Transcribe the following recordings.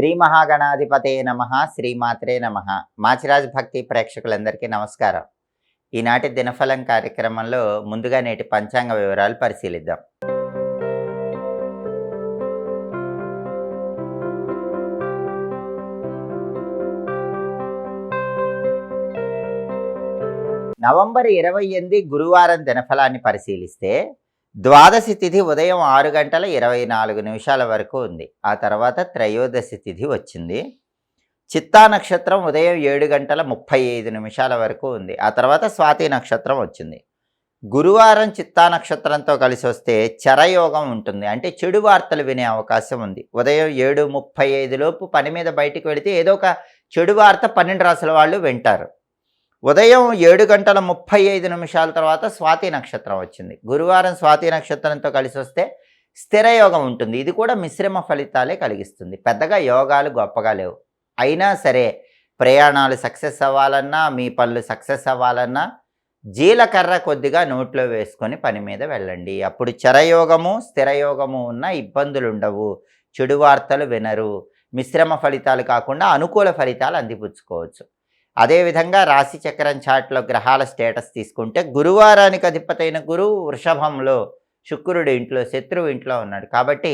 శ్రీ మహాగణాధిపతే నమ. శ్రీమాత్రే నమ. మాచిరాజ్ భక్తి ప్రేక్షకులందరికీ నమస్కారం. ఈనాటి దినఫలం కార్యక్రమంలో ముందుగా నేటి పంచాంగ వివరాలు పరిశీలిద్దాం. నవంబర్ 28 గురువారం దినఫలాన్ని పరిశీలిస్తే ద్వాదశి తిథి ఉదయం 6 గంటల 24 నిమిషాల వరకు ఉంది. ఆ తర్వాత త్రయోదశి తిథి వచ్చింది. చిత్తా నక్షత్రం ఉదయం 7 గంటల 35 నిమిషాల వరకు ఉంది. ఆ తర్వాత స్వాతి నక్షత్రం వచ్చింది. గురువారం చిత్తా నక్షత్రంతో కలిసి వస్తే చరయోగం ఉంటుంది, అంటే చెడు వార్తలు వినే అవకాశం ఉంది. ఉదయం 7:35 లోపు పని మీద బయటికి వెళితే ఏదో ఒక చెడు వార్త 12 రాసుల వాళ్ళు వింటారు. ఉదయం 7 గంటల 35 నిమిషాల తర్వాత స్వాతి నక్షత్రం వచ్చింది. గురువారం స్వాతి నక్షత్రంతో కలిసి వస్తే స్థిరయోగం ఉంటుంది. ఇది కూడా మిశ్రమ ఫలితాలే కలిగిస్తుంది. పెద్దగా యోగాలు గొప్పగా లేవు. అయినా సరే ప్రయాణాలు సక్సెస్ అవ్వాలన్నా, మీ పనులు సక్సెస్ అవ్వాలన్నా జీలకర్ర కొద్దిగా నోట్లో వేసుకొని పని మీద వెళ్ళండి. అప్పుడు చరయోగము స్థిరయోగము ఉన్న ఇబ్బందులు ఉండవు, చెడు వార్తలు వినరు, మిశ్రమ ఫలితాలు కాకుండా అనుకూల ఫలితాలు అందిపుచ్చుకోవచ్చు. అదేవిధంగా రాశి చక్రం చాట్లో గ్రహాల స్టేటస్ తీసుకుంటే గురువారానికి అధిపతైన గురువు వృషభంలో, శుక్రుడి ఇంట్లో, శత్రువు ఇంట్లో ఉన్నాడు. కాబట్టి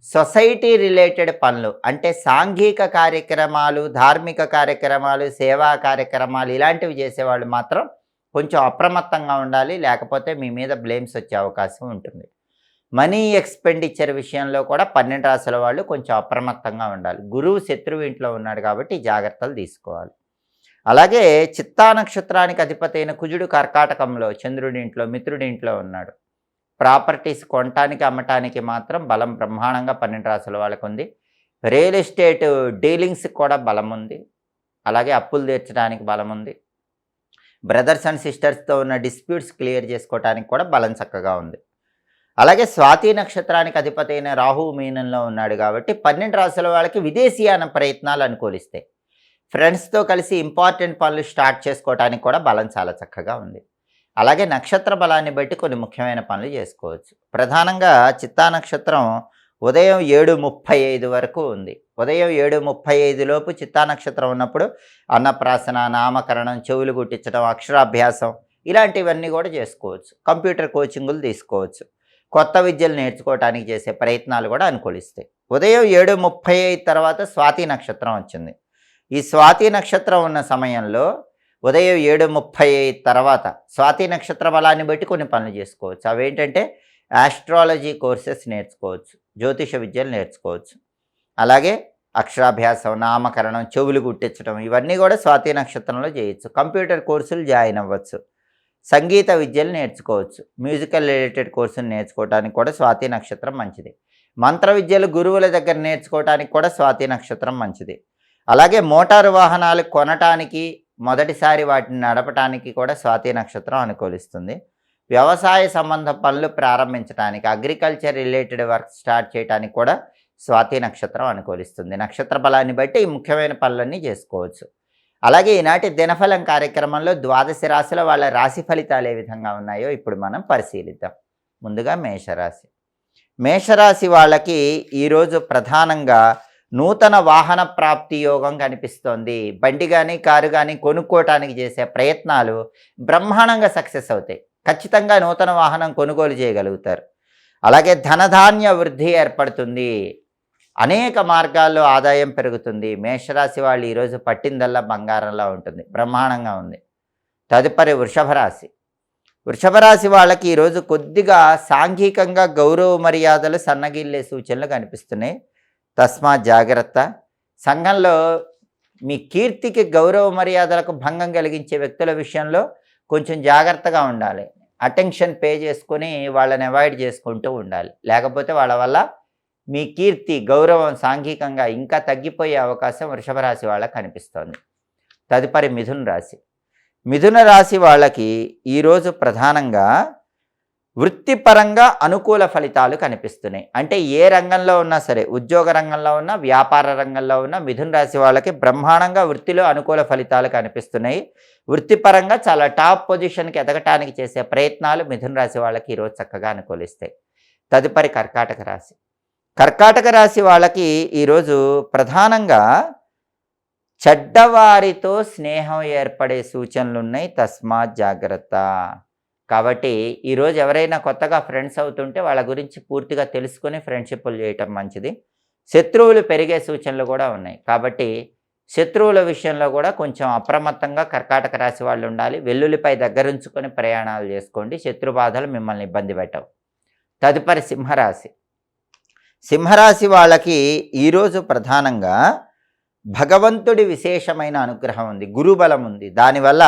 సొసైటీ రిలేటెడ్ పనులు అంటే సాంఘిక కార్యక్రమాలు, ధార్మిక కార్యక్రమాలు, సేవా కార్యక్రమాలు ఇలాంటివి చేసేవాళ్ళు మాత్రం కొంచెం అప్రమత్తంగా ఉండాలి. లేకపోతే మీ మీద బ్లేమ్స్ వచ్చే అవకాశం ఉంటుంది. మనీ ఎక్స్పెండిచర్ విషయంలో కూడా 12 రాసుల వాళ్ళు కొంచెం అప్రమత్తంగా ఉండాలి. గురువు శత్రువు ఇంట్లో ఉన్నాడు కాబట్టి జాగ్రత్తలు తీసుకోవాలి. అలాగే చిత్తా నక్షత్రానికి అధిపతైన కుజుడు కర్కాటకంలో, చంద్రుడి ఇంట్లో, మిత్రుడి ఇంట్లో ఉన్నాడు. ప్రాపర్టీస్ కొనటానికి అమ్మటానికి మాత్రం బలం బ్రహ్మాండంగా 12 రాసుల వాళ్ళకు ఉంది. రియల్ ఎస్టేట్ డీలింగ్స్కి కూడా బలం ఉంది. అలాగే అప్పులు తీర్చడానికి బలం ఉంది. బ్రదర్స్ అండ్ సిస్టర్స్తో ఉన్న డిస్ప్యూట్స్ క్లియర్ చేసుకోవడానికి కూడా బలం చక్కగా ఉంది. అలాగే స్వాతి నక్షత్రానికి అధిపతైన రాహువు మీనంలో ఉన్నాడు కాబట్టి 12 రాసుల వాళ్ళకి విదేశీయాన ప్రయత్నాలు అనుకూలిస్తాయి. ఫ్రెండ్స్తో కలిసి ఇంపార్టెంట్ పనులు స్టార్ట్ చేసుకోవడానికి కూడా బలం చాలా చక్కగా ఉంది. అలాగే నక్షత్ర బలాన్ని బట్టి కొన్ని ముఖ్యమైన పనులు చేసుకోవచ్చు. ప్రధానంగా చిత్తా నక్షత్రం ఉదయం 7:35 వరకు ఉంది. ఉదయం 7:35 లోపు చిత్తా నక్షత్రం ఉన్నప్పుడు అన్నప్రాసన, నామకరణం, చెవులు గుట్టించడం, అక్షరాభ్యాసం ఇలాంటివన్నీ కూడా చేసుకోవచ్చు. కంప్యూటర్ కోచింగులు తీసుకోవచ్చు. కొత్త విద్యలు నేర్చుకోవడానికి చేసే ప్రయత్నాలు కూడా అనుకూలిస్తాయి. ఉదయం 7:35 తర్వాత స్వాతి నక్షత్రం వచ్చింది. ఈ స్వాతి నక్షత్రం ఉన్న సమయంలో ఉదయం 7:35 తర్వాత స్వాతి నక్షత్ర బలాన్ని బట్టి కొన్ని పనులు చేసుకోవచ్చు. అవేంటంటే ఆస్ట్రాలజీ కోర్సెస్ నేర్చుకోవచ్చు, జ్యోతిష విద్యలు నేర్చుకోవచ్చు. అలాగే అక్షరాభ్యాసం, నామకరణం, చెవులు గుట్టించడం ఇవన్నీ కూడా స్వాతి నక్షత్రంలో చేయొచ్చు. కంప్యూటర్ కోర్సులు జాయిన్ అవ్వచ్చు. సంగీత విద్యలు నేర్చుకోవచ్చు. మ్యూజికల్ రిలేటెడ్ కోర్సులు నేర్చుకోవడానికి కూడా స్వాతి నక్షత్రం మంచిది. మంత్ర విద్యలు గురువుల దగ్గర నేర్చుకోవడానికి కూడా స్వాతి నక్షత్రం మంచిది. అలాగే మోటారు వాహనాలు కొనటానికి, మొదటిసారి వాటిని నడపటానికి కూడా స్వాతి నక్షత్రం అనుకూలిస్తుంది. వ్యవసాయ సంబంధ పనులు ప్రారంభించడానికి, అగ్రికల్చర్ రిలేటెడ్ వర్క్ స్టార్ట్ చేయడానికి కూడా స్వాతి నక్షత్రం అనుకూలిస్తుంది. నక్షత్ర బలాన్ని బట్టి ఈ ముఖ్యమైన పనులన్నీ చేసుకోవచ్చు. అలాగే ఈనాటి దినఫలం కార్యక్రమంలో ద్వాదశి రాశుల వాళ్ళ రాశి ఫలితాలు ఏ విధంగా ఉన్నాయో ఇప్పుడు మనం పరిశీలిద్దాం. ముందుగా మేషరాశి. మేషరాశి వాళ్ళకి ఈరోజు ప్రధానంగా నూతన వాహన ప్రాప్తి యోగం కనిపిస్తోంది. బండి కానీ కారు కానీ కొనుక్కోవటానికి చేసే ప్రయత్నాలు బ్రహ్మాండంగా సక్సెస్ అవుతాయి. ఖచ్చితంగా నూతన వాహనం కొనుగోలు చేయగలుగుతారు. అలాగే ధనధాన్య వృద్ధి ఏర్పడుతుంది. అనేక మార్గాల్లో ఆదాయం పెరుగుతుంది. మేషరాశి వాళ్ళు ఈరోజు పట్టిందల్లా బంగారంలా ఉంటుంది, బ్రహ్మాండంగా ఉంది. తదుపరి వృషభ రాశి. వృషభ రాశి వాళ్ళకి ఈరోజు కొద్దిగా సాంఘికంగా గౌరవ మర్యాదలు సన్నగిల్లే సూచనలు కనిపిస్తున్నాయి. తస్మాత్ జాగ్రత్త. సంఘంలో మీ కీర్తికి, గౌరవ మర్యాదలకు భంగం కలిగించే వ్యక్తుల విషయంలో కొంచెం జాగ్రత్తగా ఉండాలి. అటెన్షన్ పే చేసుకొని వాళ్ళని అవాయిడ్ చేసుకుంటూ ఉండాలి. లేకపోతే వాళ్ళ వల్ల మీ కీర్తి, గౌరవం సాంఘికంగా ఇంకా తగ్గిపోయే అవకాశం వృషభ రాశి వాళ్ళకి కనిపిస్తోంది. తదుపరి మిథున రాశి. మిథున రాశి వాళ్ళకి ఈరోజు ప్రధానంగా వృత్తిపరంగా అనుకూల ఫలితాలు కనిపిస్తున్నాయి. అంటే ఏ రంగంలో ఉన్నా సరే, ఉద్యోగ రంగంలో ఉన్నా, వ్యాపార రంగంలో ఉన్న మిథున రాశి వాళ్ళకి బ్రహ్మాండంగా వృత్తిలో అనుకూల ఫలితాలు కనిపిస్తున్నాయి. వృత్తిపరంగా చాలా టాప్ పొజిషన్కి ఎదగటానికి చేసే ప్రయత్నాలు మిథున రాశి వాళ్ళకి ఈరోజు చక్కగా అనుకూలిస్తాయి. తదుపరి కర్కాటక రాశి. కర్కాటక రాశి వాళ్ళకి ఈరోజు ప్రధానంగా చెడ్డవారితో స్నేహం ఏర్పడే సూచనలు ఉన్నాయి, తస్మాత్ జాగ్రత్త. కాబట్టి ఈరోజు ఎవరైనా కొత్తగా ఫ్రెండ్స్ అవుతుంటే వాళ్ళ గురించి పూర్తిగా తెలుసుకొని ఫ్రెండ్షిప్లు చేయటం మంచిది. శత్రువులు పెరిగే సూచనలు కూడా ఉన్నాయి. కాబట్టి శత్రువుల విషయంలో కూడా కొంచెం అప్రమత్తంగా కర్కాటక రాశి వాళ్ళు ఉండాలి. వెల్లుల్లిపై దగ్గరుంచుకొని ప్రయాణాలు చేసుకోండి. శత్రు బాధలు మిమ్మల్ని ఇబ్బంది పెట్టవు. తదుపరి సింహరాశి. సింహరాశి వాళ్ళకి ఈరోజు ప్రధానంగా భగవంతుడి విశేషమైన అనుగ్రహం ఉంది, గురుబలం ఉంది. దానివల్ల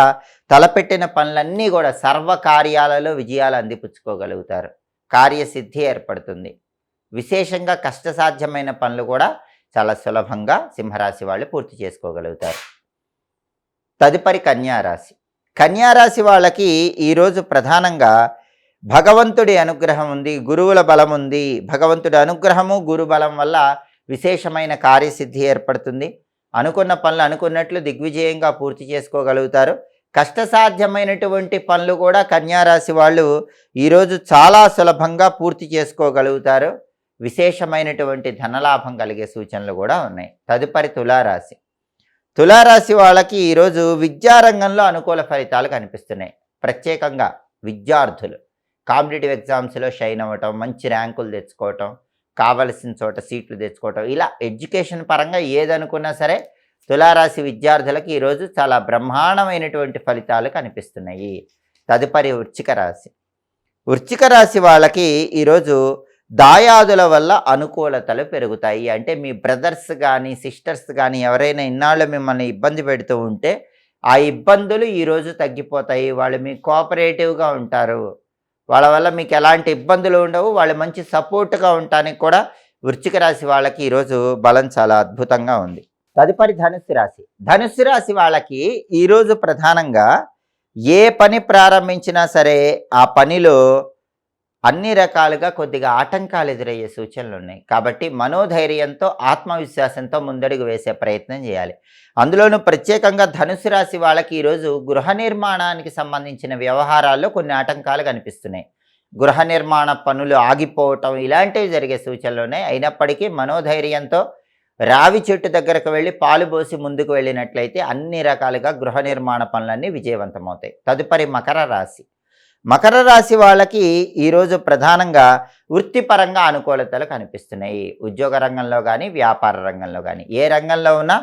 తలపెట్టిన పనులన్నీ కూడా సర్వకార్యాలలో విజయాలు అందిపుచ్చుకోగలుగుతారు. కార్యసిద్ధి ఏర్పడుతుంది. విశేషంగా కష్టసాధ్యమైన పనులు కూడా చాలా సులభంగా సింహరాశి వాళ్ళు పూర్తి చేసుకోగలుగుతారు. తదుపరి కన్యారాశి. కన్యారాశి వాళ్ళకి ఈరోజు ప్రధానంగా భగవంతుడి అనుగ్రహం ఉంది, గురువుల బలం ఉంది. భగవంతుడి అనుగ్రహము, గురు బలం వల్ల విశేషమైన కార్యసిద్ధి ఏర్పడుతుంది. అనుకున్న పనులు అనుకున్నట్లు దిగ్విజయంగా పూర్తి చేసుకోగలుగుతారు. కష్టసాధ్యమైనటువంటి పనులు కూడా కన్యారాశి వాళ్ళు ఈరోజు చాలా సులభంగా పూర్తి చేసుకోగలుగుతారు. విశేషమైనటువంటి ధనలాభం కలిగే సూచనలు కూడా ఉన్నాయి. తదుపరి తులారాశి. తులారాశి వాళ్ళకి ఈరోజు విద్యారంగంలో అనుకూల ఫలితాలు కనిపిస్తున్నాయి. ప్రత్యేకంగా విద్యార్థులు కాంపిటేటివ్ ఎగ్జామ్స్లో షైన్ అవ్వటం, మంచి ర్యాంకులు తెచ్చుకోవటం, కావలసిన చోట సీట్లు తెచ్చుకోవటం, ఇలా ఎడ్యుకేషన్ పరంగా ఏదనుకున్నా సరే తులారాశి విద్యార్థులకు ఈరోజు చాలా బ్రహ్మాండమైనటువంటి ఫలితాలు కనిపిస్తున్నాయి. తదుపరి వృశ్చిక రాశి. వృశ్చిక రాశి వాళ్ళకి ఈరోజు దాయాదుల వల్ల అనుకూలతలు పెరుగుతాయి. అంటే మీ బ్రదర్స్ కానీ సిస్టర్స్ కానీ ఎవరైనా ఇన్నాళ్ళు మిమ్మల్ని ఇబ్బంది పెడుతూ ఉంటే ఆ ఇబ్బందులు ఈరోజు తగ్గిపోతాయి. వాళ్ళు మీకు కోఆపరేటివ్గా ఉంటారు. వాళ్ళ వల్ల మీకు ఎలాంటి ఇబ్బందులు ఉండవు. వాళ్ళు మంచి సపోర్ట్గా ఉండటానికి కూడా వృశ్చిక రాశి వాళ్ళకి ఈరోజు బలం చాలా అద్భుతంగా ఉంది. తదుపరి ధనుస్సు రాశి. ధనుస్సు రాశి వాళ్ళకి ఈరోజు ప్రధానంగా ఏ పని ప్రారంభించినా సరే ఆ పనిలో అన్ని రకాలుగా కొద్దిగా ఆటంకాలు ఎదురయ్యే సూచనలు ఉన్నాయి. కాబట్టి మనోధైర్యంతో ఆత్మవిశ్వాసంతో ముందడుగు వేసే ప్రయత్నం చేయాలి. అందులోనూ ప్రత్యేకంగా ధనుసు రాశి వాళ్ళకి ఈరోజు గృహ నిర్మాణానికి సంబంధించిన వ్యవహారాల్లో కొన్ని ఆటంకాలు కనిపిస్తున్నాయి. గృహ నిర్మాణ పనులు ఆగిపోవటం ఇలాంటివి జరిగే సూచనలు ఉన్నాయి. అయినప్పటికీ మనోధైర్యంతో రావి చెట్టు దగ్గరకు వెళ్ళి పాలు పోసి ముందుకు వెళ్ళినట్లయితే అన్ని రకాలుగా గృహ నిర్మాణ పనులన్నీ విజయవంతమవుతాయి. తదుపరి మకర రాశి. మకర రాశి వాళ్ళకి ఈరోజు ప్రధానంగా వృత్తిపరంగా అనుకూలతలు కనిపిస్తున్నాయి. ఉద్యోగ రంగంలో కానీ వ్యాపార రంగంలో కానీ ఏ రంగంలో ఉన్నా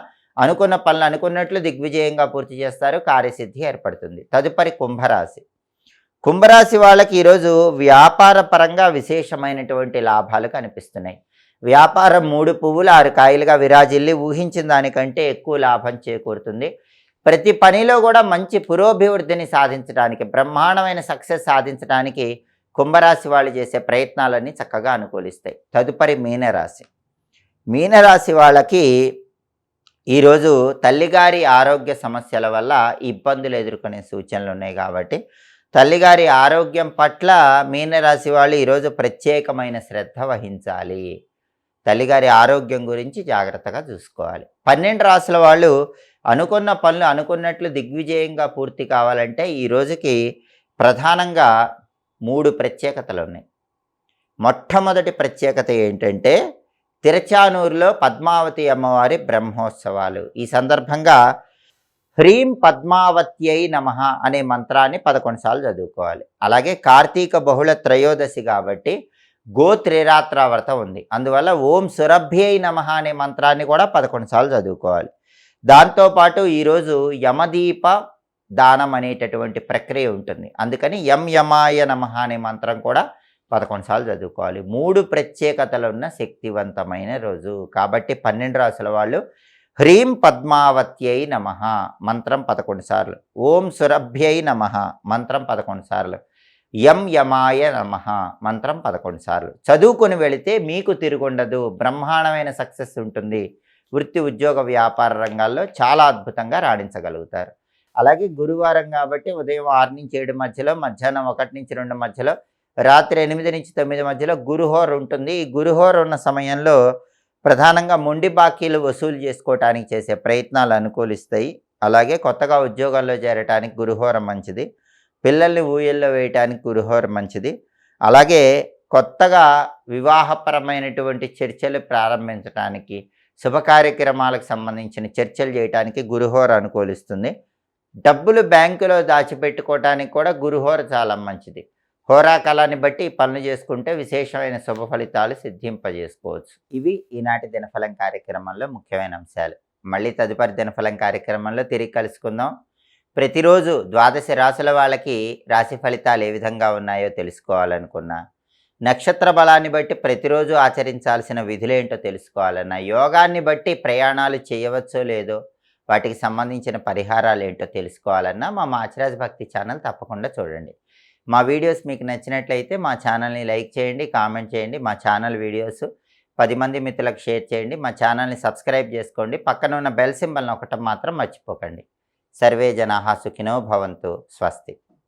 అనుకున్న పనులు అనుకున్నట్లు దిగ్విజయంగా పూర్తి చేస్తారు. కార్యసిద్ధి ఏర్పడుతుంది. తదుపరి కుంభరాశి. కుంభరాశి వాళ్ళకి ఈరోజు వ్యాపార పరంగా విశేషమైనటువంటి లాభాలు కనిపిస్తున్నాయి. వ్యాపారం 3 పువ్వులు 6 కాయలుగా విరాజిల్లి ఊహించిన దానికంటే ఎక్కువ లాభం చేకూరుతుంది. ప్రతి పనిలో కూడా మంచి పురోభివృద్ధిని సాధించడానికి, బ్రహ్మాండమైన సక్సెస్ సాధించడానికి కుంభరాశి వాళ్ళు చేసే ప్రయత్నాలన్నీ చక్కగా అనుకూలిస్తాయి. తదుపరి మీనరాశి. మీనరాశి వాళ్ళకి ఈరోజు తల్లిగారి ఆరోగ్య సమస్యల వల్ల ఇబ్బందులు ఎదుర్కొనే సూచనలు ఉన్నాయి. కాబట్టి తల్లిగారి ఆరోగ్యం పట్ల మీనరాశి వాళ్ళు ఈరోజు ప్రత్యేకమైన శ్రద్ధ వహించాలి. తల్లిగారి ఆరోగ్యం గురించి జాగ్రత్తగా చూసుకోవాలి. 12 రాశుల వాళ్ళు అనుకున్న పనులు అనుకున్నట్లు దిగ్విజయంగా పూర్తి కావాలంటే ఈ రోజుకి ప్రధానంగా 3 ప్రత్యేకతలు ఉన్నాయి. మొట్టమొదటి ప్రత్యేకత ఏంటంటే తిరుచానూరులో పద్మావతి అమ్మవారి బ్రహ్మోత్సవాలు. ఈ సందర్భంగా హ్రీం పద్మావత్యై నమః అనే మంత్రాన్ని 11 సార్లు చదువుకోవాలి. అలాగే కార్తీక బహుళ త్రయోదశి కాబట్టి గోత్రిరాత్ర వ్రతం ఉంది. అందువల్ల ఓం సురభ్యై నమః అనే మంత్రాన్ని కూడా 11 సార్లు చదువుకోవాలి. దాంతోపాటు ఈరోజు యమదీప దానం అనేటటువంటి ప్రక్రియ ఉంటుంది. అందుకని యమాయ నమః అనే మంత్రం కూడా 11 సార్లు చదువుకోవాలి. 3 ప్రత్యేకతలు ఉన్న శక్తివంతమైన రోజు కాబట్టి 12 రాసుల వాళ్ళు హ్రీం పద్మావత్యై నమః మంత్రం 11 సార్లు, ఓం సురభ్యై నమః మంత్రం 11 సార్లు, యమాయ నమః మంత్రం 11 సార్లు చదువుకొని వెళితే మీకు తిరుగుండదు. బ్రహ్మాండమైన సక్సెస్ ఉంటుంది. వృత్తి ఉద్యోగ వ్యాపార రంగాల్లో చాలా అద్భుతంగా రాణించగలుగుతారు. అలాగే గురువారం కాబట్టి ఉదయం 6 నుంచి 7 మధ్యలో, మధ్యాహ్నం 1 నుంచి 2 మధ్యలో, రాత్రి 8 నుంచి 9 మధ్యలో గురుహోర ఉంటుంది. ఈ గురుహోర ఉన్న సమయంలో ప్రధానంగా మొండి బాకీలు వసూలు చేసుకోవటానికి చేసే ప్రయత్నాలు అనుకూలిస్తాయి. అలాగే కొత్తగా ఉద్యోగాల్లో చేరటానికి గురుహోర మంచిది. పిల్లల్ని ఊయల్లో వేయటానికి గురుహోర మంచిది. అలాగే కొత్తగా వివాహపరమైనటువంటి చర్చలు ప్రారంభించటానికి, శుభ కార్యక్రమాలకు సంబంధించిన చర్చలు చేయటానికి గురుహోర అనుకూలిస్తుంది. డబ్బులు బ్యాంకులో దాచిపెట్టుకోవటానికి కూడా గురుహోర చాలా మంచిది. హోరాకాలాన్ని బట్టి ఈ పనులు చేసుకుంటే విశేషమైన శుభ ఫలితాలు సిద్ధింపజేసుకోవచ్చు. ఇవి ఈనాటి దినఫలం కార్యక్రమంలో ముఖ్యమైన అంశాలు. మళ్ళీ తదుపరి దినఫలం కార్యక్రమంలో తిరిగి కలుసుకుందాం. ప్రతిరోజు ద్వాదశ రాశుల వాళ్ళకి రాశి ఫలితాలు ఏ విధంగా ఉన్నాయో తెలుసుకోవాలనుకున్నా, నక్షత్ర బలాన్ని బట్టి ప్రతిరోజు ఆచరించాల్సిన విధులేంటో తెలుసుకోవాలన్నా, యోగాన్ని బట్టి ప్రయాణాలు చేయవచ్చో లేదో వాటికి సంబంధించిన పరిహారాలు ఏంటో తెలుసుకోవాలన్నా మా మాచిరాజ్ భక్తి ఛానల్ తప్పకుండా చూడండి. మా వీడియోస్ మీకు నచ్చినట్లయితే మా ఛానల్ని లైక్ చేయండి, కామెంట్ చేయండి. మా ఛానల్ వీడియోస్ 10 మంది మిత్రులకు షేర్ చేయండి. మా ఛానల్ని సబ్స్క్రైబ్ చేసుకోండి. పక్కన ఉన్న బెల్ సింబల్ని ఒకటం మాత్రం మర్చిపోకండి. సర్వే జనాః సుఖినో భవంతు. స్వస్తి.